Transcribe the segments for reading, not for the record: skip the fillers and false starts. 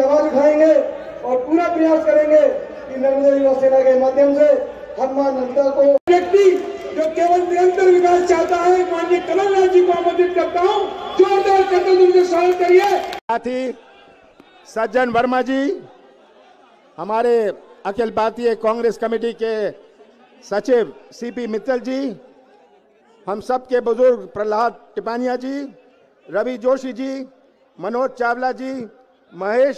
आवाज उठाएंगे और पूरा प्रयास करेंगे कि नर्मदा युवा सेना के माध्यम से हनुमान नंदा को व्यक्ति जो केवल निरंतर विकास चाहता है, माननीय कमलनाथ जी को आमंत्रित करता हूं। जोरदार करते हुए स्वागत करिए। साथ ही सज्जन वर्मा जी, हमारे अखिल भारतीय कांग्रेस कमेटी के सचिव सीपी मित्तल जी, हम सब के बुजुर्ग प्रहलाद टिपानिया जी, रवि जोशी जी, मनोज चावला जी, महेश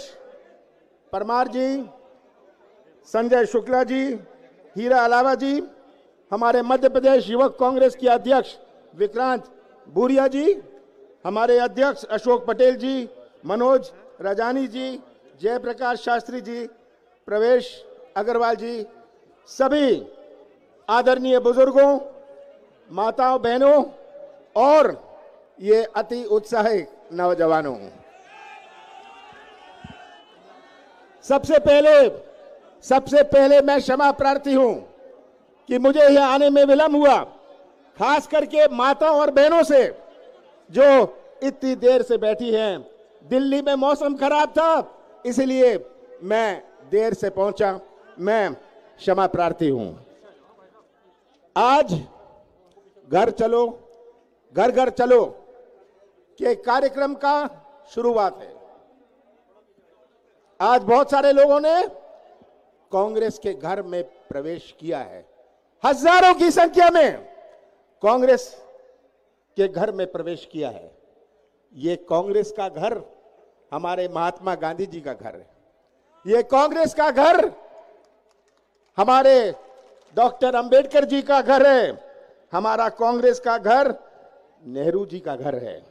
परमार जी, संजय शुक्ला जी, हीरा अलावा जी, हमारे मध्य प्रदेश युवक कांग्रेस के अध्यक्ष विक्रांत भूरिया जी, हमारे अध्यक्ष अशोक पटेल जी, मनोज रजानी जी, जयप्रकाश शास्त्री जी, प्रवेश अग्रवाल जी, सभी आदरणीय बुजुर्गों, माताओं, बहनों और ये अति उत्साहित नौजवानों, सबसे पहले मैं क्षमा प्रार्थी हूं कि मुझे यह आने में विलंब हुआ, खास करके माताओं और बहनों से जो इतनी देर से बैठी हैं। दिल्ली में मौसम खराब था, इसलिए मैं देर से पहुंचा, मैं क्षमा प्रार्थी हूं। आज घर चलो घर घर चलो के कार्यक्रम का शुरुआत है। आज बहुत सारे लोगों ने कांग्रेस के घर में प्रवेश किया है, हजारों की संख्या में कांग्रेस के घर में प्रवेश किया है। ये कांग्रेस का घर हमारे महात्मा गांधी जी का घर है, ये कांग्रेस का घर हमारे डॉक्टर अंबेडकर जी का घर है, हमारा कांग्रेस का घर नेहरू जी का घर है,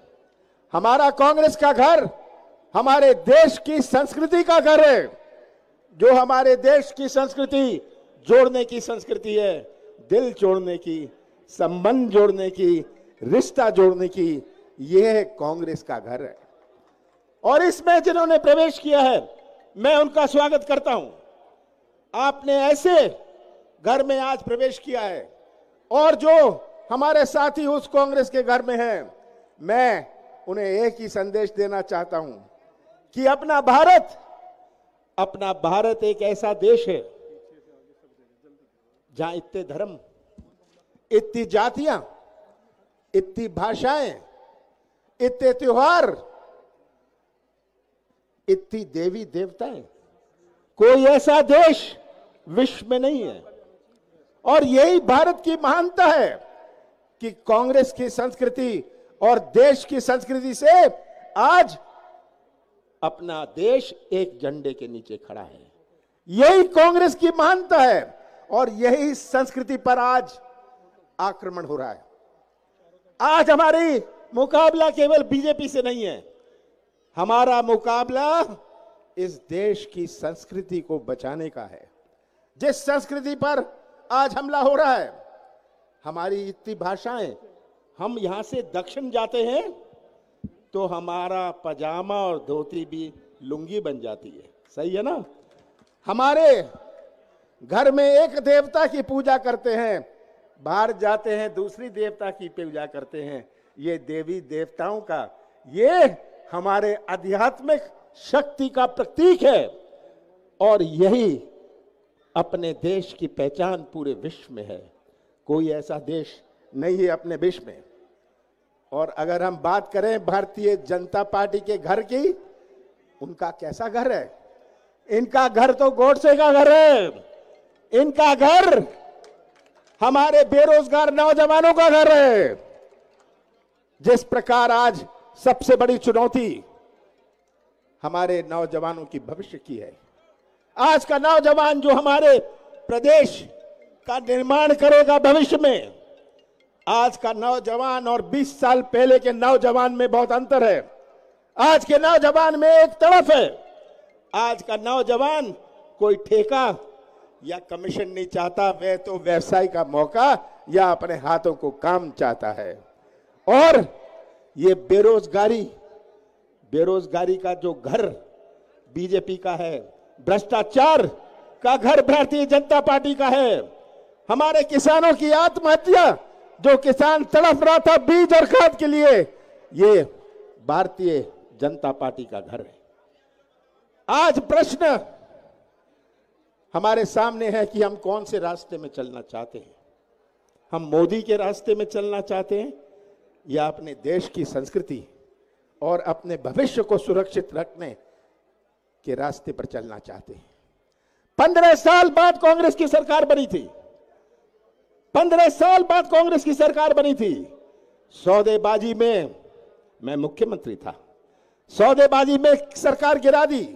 हमारा कांग्रेस का घर हमारे देश की संस्कृति का घर है, जो हमारे देश की संस्कृति जोड़ने की संस्कृति है, दिल जोड़ने की, संबंध जोड़ने की, रिश्ता जोड़ने की, यह कांग्रेस का घर है। और इसमें जिन्होंने प्रवेश किया है, मैं उनका स्वागत करता हूं। आपने ऐसे घर में आज प्रवेश किया है, और जो हमारे साथी उस कांग्रेस के घर में हैं, मैं उन्हें एक ही संदेश देना चाहता हूं कि अपना भारत एक ऐसा देश है जहां इतने धर्म, इतनी जातियां, इतनी भाषाएं, इतने त्योहार, इतनी देवी देवताएं, कोई ऐसा देश विश्व में नहीं है। और यही भारत की महानता है कि कांग्रेस की संस्कृति और देश की संस्कृति से आज अपना देश एक झंडे के नीचे खड़ा है। यही कांग्रेस की महानता है और यही संस्कृति पर आज आक्रमण हो रहा है। आज हमारी मुकाबला केवल बीजेपी से नहीं है, हमारा मुकाबला इस देश की संस्कृति को बचाने का है। जिस संस्कृति पर आज हमला हो रहा है, हमारी इतनी भाषाएं, हम यहां से दक्षिण जाते हैं तो हमारा पजामा और धोती भी लुंगी बन जाती है, सही है ना। हमारे घर में एक देवता की पूजा करते हैं, बाहर जाते हैं दूसरी देवता की पूजा करते हैं। ये देवी देवताओं का, ये हमारे आध्यात्मिक शक्ति का प्रतीक है और यही अपने देश की पहचान पूरे विश्व में है। कोई ऐसा देश नहीं है अपने विश्व में। और अगर हम बात करें भारतीय जनता पार्टी के घर की, उनका कैसा घर है? इनका घर तो गोडसे का घर है। इनका घर हमारे बेरोजगार नौजवानों का घर है। जिस प्रकार आज सबसे बड़ी चुनौती हमारे नौजवानों की भविष्य की है, आज का नौजवान जो हमारे प्रदेश का निर्माण करेगा भविष्य में, आज का नौजवान और 20 साल पहले के नौजवान में बहुत अंतर है। आज के नौजवान में एक तरफ है, आज का नौजवान कोई ठेका या कमीशन नहीं चाहता, वह तो व्यवसाय का मौका या अपने हाथों को काम चाहता है। और ये बेरोजगारी का जो घर बीजेपी का है, भ्रष्टाचार का घर भारतीय जनता पार्टी का है, हमारे किसानों की आत्महत्या, जो किसान तड़प रहा था बीज और खाद के लिए, ये भारतीय जनता पार्टी का घर है। आज प्रश्न हमारे सामने है कि हम कौन से रास्ते में चलना चाहते हैं। हम मोदी के रास्ते में चलना चाहते हैं या अपने देश की संस्कृति और अपने भविष्य को सुरक्षित रखने के रास्ते पर चलना चाहते हैं। 15 साल बाद कांग्रेस की सरकार बनी थी। 15 साल बाद कांग्रेस की सरकार बनी थी। सौदेबाजी में मैं मुख्यमंत्री था। सौदेबाजी में सरकार गिरा दी।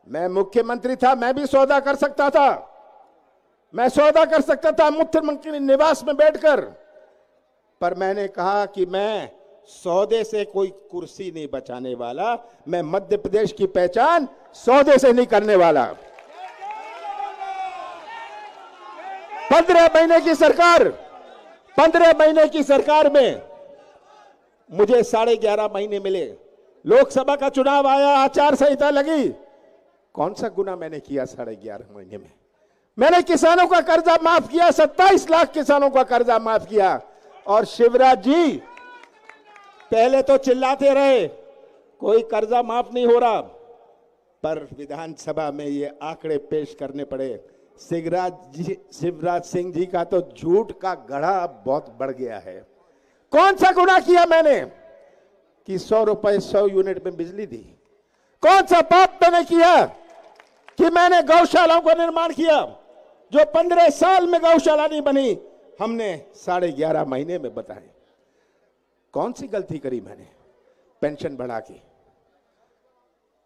मैं मुख्यमंत्री था, मैं भी सौदा कर सकता था। मैं सौदा कर सकता था मुख्यमंत्री निवास में बैठकर, पर मैंने कहा कि मैं सौदे से कोई कुर्सी नहीं बचाने वाला। मैं मध्य प्रदेश की पहचान सौदे से नहीं करने वाला। 15 महीने की सरकार, 15 महीने की सरकार में मुझे 11.5 महीने मिले। लोकसभा का चुनाव आया, आचार संहिता लगी। कौन सा गुना मैंने किया 11.5 महीने में? मैंने किसानों का कर्जा माफ किया, 27 लाख किसानों का कर्जा माफ किया। और शिवराज जी पहले तो चिल्लाते रहे कोई कर्जा माफ नहीं हो रहा, पर विधानसभा में ये आंकड़े पेश करने पड़े। शिवराज सिंह जी का तो झूठ का गढ़ा अब बहुत बढ़ गया है। कौन सा गुनाह किया मैंने कि 100 रुपए 100 यूनिट में बिजली दी? कौन सा पाप मैंने किया कि मैंने गौशालाओं का निर्माण किया जो 15 साल में गौशाला नहीं बनी, हमने 11.5 महीने में बताए? कौन सी गलती करी मैंने? पेंशन बढ़ा के।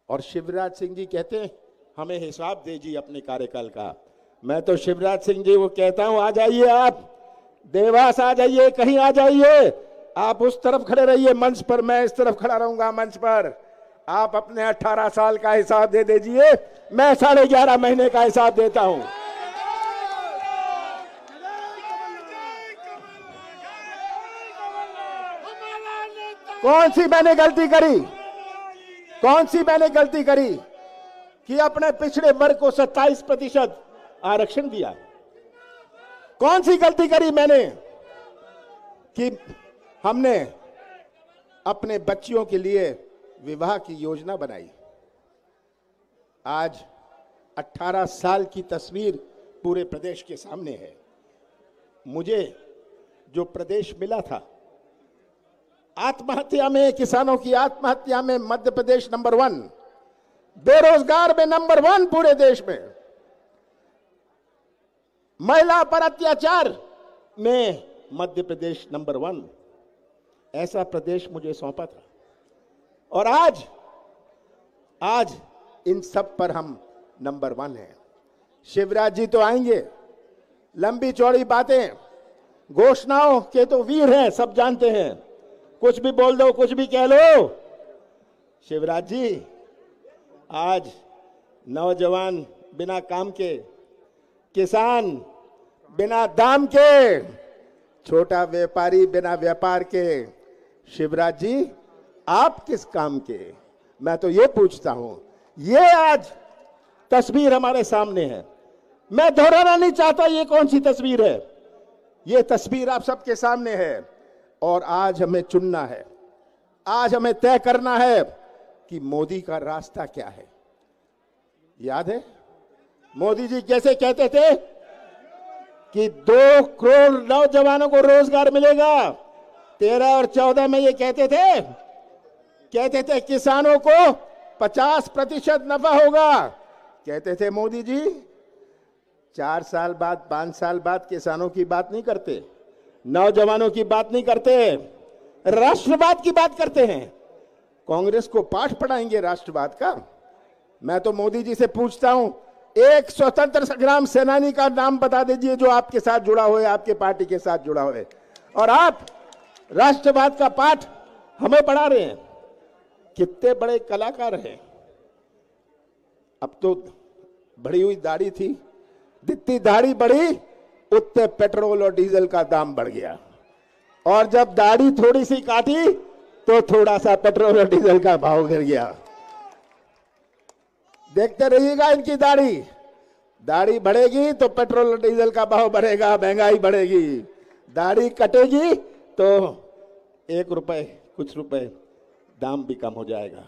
और शिवराज सिंह जी कहते हैं हमें हिसाब दीजिए अपने कार्यकाल का। मैं तो शिवराज सिंह जी को कहता हूं, आ जाइए, आप देवास आ जाइए, कहीं आ जाइए। आप उस तरफ खड़े रहिए मंच पर, मैं इस तरफ खड़ा रहूंगा मंच पर। आप अपने 18 साल का हिसाब दे दीजिए, मैं 11.5 महीने का हिसाब देता हूं। कौन सी मैंने गलती करी? कौन सी मैंने गलती करी कि अपने पिछड़े वर्ग को 27% आरक्षण दिया? कौन सी गलती करी मैंने कि हमने अपने बच्चियों के लिए विवाह की योजना बनाई? आज 18 साल की तस्वीर पूरे प्रदेश के सामने है। मुझे जो प्रदेश मिला था, आत्महत्या में, किसानों की आत्महत्या में मध्य प्रदेश नंबर 1, बेरोजगार में नंबर 1 पूरे देश में, महिला पर अत्याचार में मध्य प्रदेश नंबर 1, ऐसा प्रदेश मुझे सौंपा था। और आज इन सब पर हम नंबर 1 हैं। शिवराज जी तो आएंगे, लंबी चौड़ी बातें, घोषणाओं के तो वीर हैं, सब जानते हैं। कुछ भी बोल दो, कुछ भी कह लो। शिवराज जी, आज नौजवान बिना काम के, किसान बिना दाम के, छोटा व्यापारी बिना व्यापार के, शिवराज जी आप किस काम के? मैं तो ये पूछता हूं। ये आज तस्वीर हमारे सामने है। मैं दोहराना नहीं चाहता ये कौन सी तस्वीर है। ये तस्वीर आप सबके सामने है और आज हमें चुनना है। आज हमें तय करना है कि मोदी का रास्ता क्या है। याद है मोदी जी कैसे कहते थे कि 2 करोड़ नौजवानों को रोजगार मिलेगा। 13 और 14 में ये कहते थे किसानों को 50% नफा होगा। कहते थे मोदी जी। 4 साल बाद, 5 साल बाद किसानों की बात नहीं करते, नौजवानों की बात नहीं करते, राष्ट्रवाद की बात करते हैं। कांग्रेस को पाठ पढ़ाएंगे राष्ट्रवाद का। मैं तो मोदी जी से पूछता हूं, एक स्वतंत्र संग्राम सेनानी का नाम बता दीजिए जो आपके साथ जुड़ा हुआ है, आपके पार्टी के साथ जुड़ा हुआ है, और आप राष्ट्रवाद का पाठ हमें पढ़ा रहे हैं। कितने बड़े कलाकार हैं। अब तो बढ़ी हुई दाढ़ी थी, जितनी दाढ़ी बढ़ी उतने पेट्रोल और डीजल का दाम बढ़ गया, और जब दाढ़ी थोड़ी सी काटी तो थोड़ा सा पेट्रोल और डीजल का भाव गिर गया। देखते रहिएगा इनकी दाढ़ी बढ़ेगी तो पेट्रोल और डीजल का भाव बढ़ेगा, महंगाई बढ़ेगी। दाढ़ी कटेगी तो 1 रुपए कुछ रुपए दाम भी कम हो जाएगा।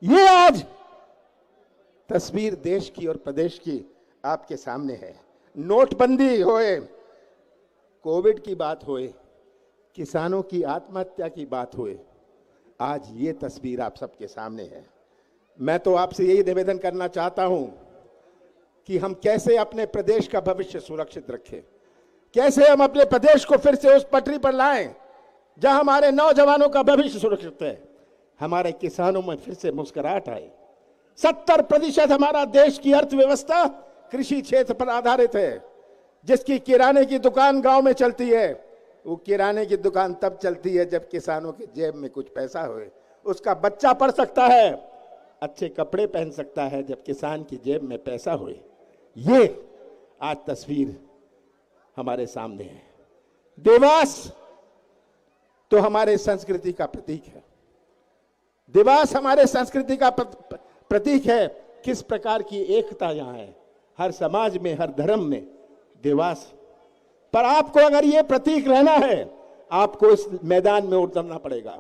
ये आज तस्वीर देश की और प्रदेश की आपके सामने है। नोटबंदी होए, कोविड की बात होए, किसानों की आत्महत्या की बात होए, आज ये तस्वीर आप सबके सामने है। मैं तो आपसे यही निवेदन करना चाहता हूं कि हम कैसे अपने प्रदेश का भविष्य सुरक्षित रखें, कैसे हम अपने प्रदेश को फिर से उस पटरी पर लाएं जहां हमारे नौजवानों का भविष्य सुरक्षित है, हमारे किसानों में फिर से मुस्कुराहट आए। 70% हमारा देश की अर्थव्यवस्था कृषि क्षेत्र पर आधारित है। जिसकी किराने की दुकान गांव में चलती है, वो किराने की दुकान तब चलती है जब किसानों के जेब में कुछ पैसा होए। उसका बच्चा पढ़ सकता है, अच्छे कपड़े पहन सकता है जब किसान की जेब में पैसा होए। ये आज तस्वीर हमारे सामने है। देवास तो हमारे संस्कृति का प्रतीक है। देवास हमारे संस्कृति का प्रतीक है। किस प्रकार की एकता यहां है, हर समाज में, हर धर्म में देवास। पर आपको अगर ये प्रतीक रहना है, आपको इस मैदान में उतरना पड़ेगा।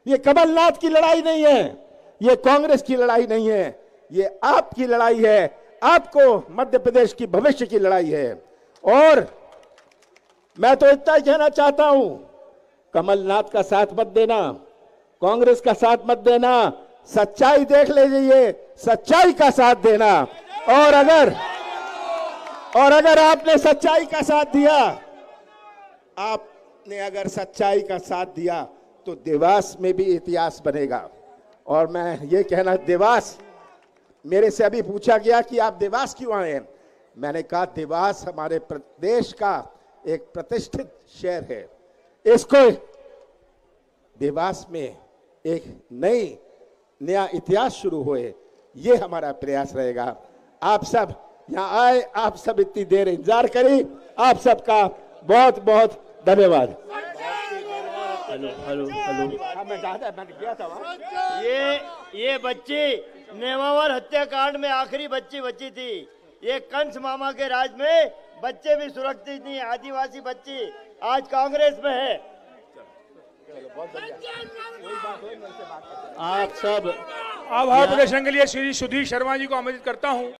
ये कमलनाथ की लड़ाई नहीं है, ये कांग्रेस की लड़ाई नहीं है, ये आपकी लड़ाई है। आपको मध्य प्रदेश की भविष्य की लड़ाई है। और मैं तो इतना ही कहना चाहता हूं, कमलनाथ का साथ मत देना, कांग्रेस का साथ मत देना, सच्चाई देख लीजिए, सच्चाई का साथ देना। और अगर आपने सच्चाई का साथ दिया, आपने अगर सच्चाई का साथ दिया तो देवास में भी इतिहास बनेगा। और मैं ये कहना, देवास, मेरे से अभी पूछा गया कि आप देवास क्यों आए हैं, मैंने कहा देवास हमारे प्रदेश का एक प्रतिष्ठित शहर है। इसको देवास में एक नया इतिहास शुरू होए, ये हमारा प्रयास रहेगा। आप सब यहाँ आए, आप सब इतनी देर इंतजार करी, आप सबका बहुत बहुत धन्यवाद। हेलो मैंने किया था वहाँ। ये बच्ची नेमावर हत्याकांड में आखिरी बच्ची बची थी। ये कंस मामा के राज में बच्चे भी सुरक्षित नहीं, आदिवासी बच्ची आज कांग्रेस में है। आप सब आभार प्रदर्शन के लिए श्री सुधीर शर्मा जी को आमंत्रित करता हूं।